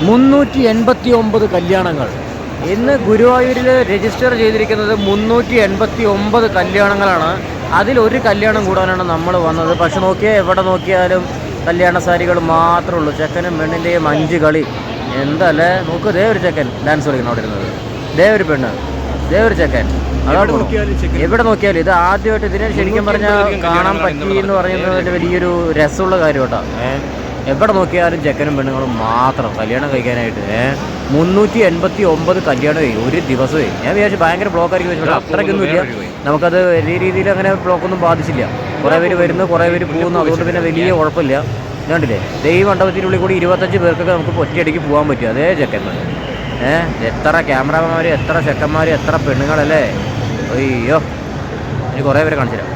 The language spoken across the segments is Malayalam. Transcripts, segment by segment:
389 കല്യാണങ്ങൾ. ഇന്ന് ഗുരുവായൂരിൽ രജിസ്റ്റർ ചെയ്തിരിക്കുന്നത് 389 കല്യാണങ്ങളാണ്. അതിലൊരു കല്യാണം കൂടാനാണ് നമ്മൾ വന്നത്. പക്ഷെ നോക്കിയാൽ എവിടെ നോക്കിയാലും കല്യാണ സാരികൾ മാത്രമേ ഉള്ളൂ. ചെക്കനും പെണ്ണിൻ്റെയും 5 കളി. എന്തല്ലേ, നോക്ക്, ദേ ഒരു ചെക്കൻ ഡാൻസ് കളിക്കണം അവിടെ ഇരുന്നത്, ദേ ഒരു പെണ്ണ്, ദേ ഒരു ചെക്കൻ. അതാണ് എവിടെ നോക്കിയാലും. ഇത് ആദ്യമായിട്ട് ഇതിനെ ശരിക്കും പറഞ്ഞാൽ കാണാൻ പറ്റി എന്ന് പറയുന്നത് വലിയൊരു രസമുള്ള കാര്യം കേട്ടോ. എവിടെ നോക്കിയാലും ചെക്കനും പെണ്ണുങ്ങളും മാത്രം കല്യാണം കഴിക്കാനായിട്ട്. 389 കല്യാണമേ ഒരു ദിവസമേ. ഞാൻ വിചാരിച്ചു ഭയങ്കര ബ്ലോക്കായിരിക്കും, പക്ഷേ അത്രയ്ക്കൊന്നും ഇല്ല. നമുക്കത് വലിയ രീതിയിൽ അങ്ങനെ ബ്ലോക്കൊന്നും ബാധിച്ചില്ല. കുറേ പേര് വരുന്നു, കുറേ പേര് പോകുന്നു, അതുകൊണ്ട് പിന്നെ വലിയ കുഴപ്പമില്ല. കണ്ടില്ലേ, ഈ മണ്ഡപത്തിനുള്ളിൽ കൂടി 25 പേർക്കൊക്കെ നമുക്ക് ഒറ്റയടിക്ക് പോകാൻ പറ്റും. അതേ ചെക്കന്മാർ, എത്ര ക്യാമറമാർ, എത്ര ചെക്കന്മാർ, എത്ര പെണ്ണുങ്ങളല്ലേ. അയ്യോ, ഇനി കുറേ പേരെ കാണിച്ചു തരാം.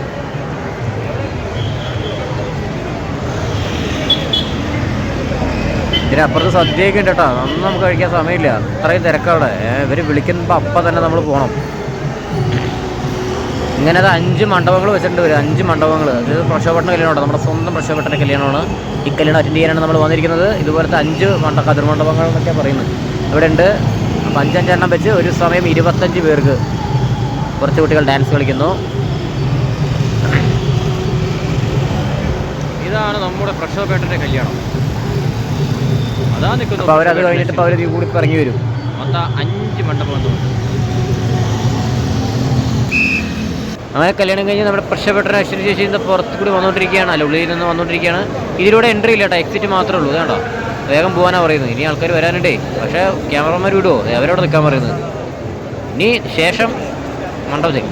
ഇതിനപ്പുറത്ത് സദ്യയൊക്കെ ഉണ്ട് കേട്ടോ. അതൊന്നും നമുക്ക് കഴിക്കാൻ സമയമില്ല, അത്രയും തിരക്കവിടെ. ഇവർ വിളിക്കുമ്പോൾ അപ്പം തന്നെ നമ്മൾ പോകണം. ഇങ്ങനെ 5 മണ്ഡപങ്ങൾ വെച്ചിട്ടുണ്ട്. 5 മണ്ഡപങ്ങൾ. അത് പ്രക്ഷോഭട്ട കല്യാണമാണ്, നമ്മുടെ സ്വന്തം പ്രക്ഷോഭട്ടൻ്റെ കല്യാണമാണ്. ഈ കല്യാണം അറ്റൻഡ് ചെയ്യാനാണ് നമ്മൾ വന്നിരിക്കുന്നത്. ഇതുപോലത്തെ 5 കതിർമണ്ഡപങ്ങൾ എന്നൊക്കെ പറയുന്നത് ഇവിടെ ഉണ്ട്. അപ്പോൾ 5-5 എണ്ണം വെച്ച് ഒരു സമയം 25 പേർക്ക്. കുറച്ച് കുട്ടികൾ ഡാൻസ് കളിക്കുന്നു. ഇതാണ് നമ്മുടെ പ്രക്ഷോഭട്ടൻ്റെ കല്യാണം. അതാ നിൽക്കുന്നു. അപ്പോൾ അവരത് കഴിഞ്ഞിട്ട് ഇപ്പോൾ അവർ കൂടി ഇറങ്ങി വരും. മൊത്തം 5 മണ്ഡപം ഉണ്ട്. അങ്ങനെ കല്യാണം കഴിഞ്ഞ് നമ്മുടെ പ്രക്ഷോഭട്ടനെ അശ്വതി ചേച്ചിൻ്റെ പുറത്ത് കൂടി വന്നുകൊണ്ടിരിക്കുകയാണ്, അല്ല ഉള്ളിൽ നിന്ന് വന്നുകൊണ്ടിരിക്കുകയാണ്. ഇതിലൂടെ എൻട്രി ഇല്ല കേട്ടോ, എക്സിറ്റ് മാത്രമേ ഉള്ളൂ. കേട്ടോ, വേഗം പോകാനാണ് പറയുന്നത്. ഇനി ആൾക്കാർ വരാനുണ്ടേ, പക്ഷേ ക്യാമറമാർ വിടുമോ, അവരോട് നിൽക്കാൻ പറയുന്നത്. ഇനി ശേഷം മണ്ഡപത്തിൽ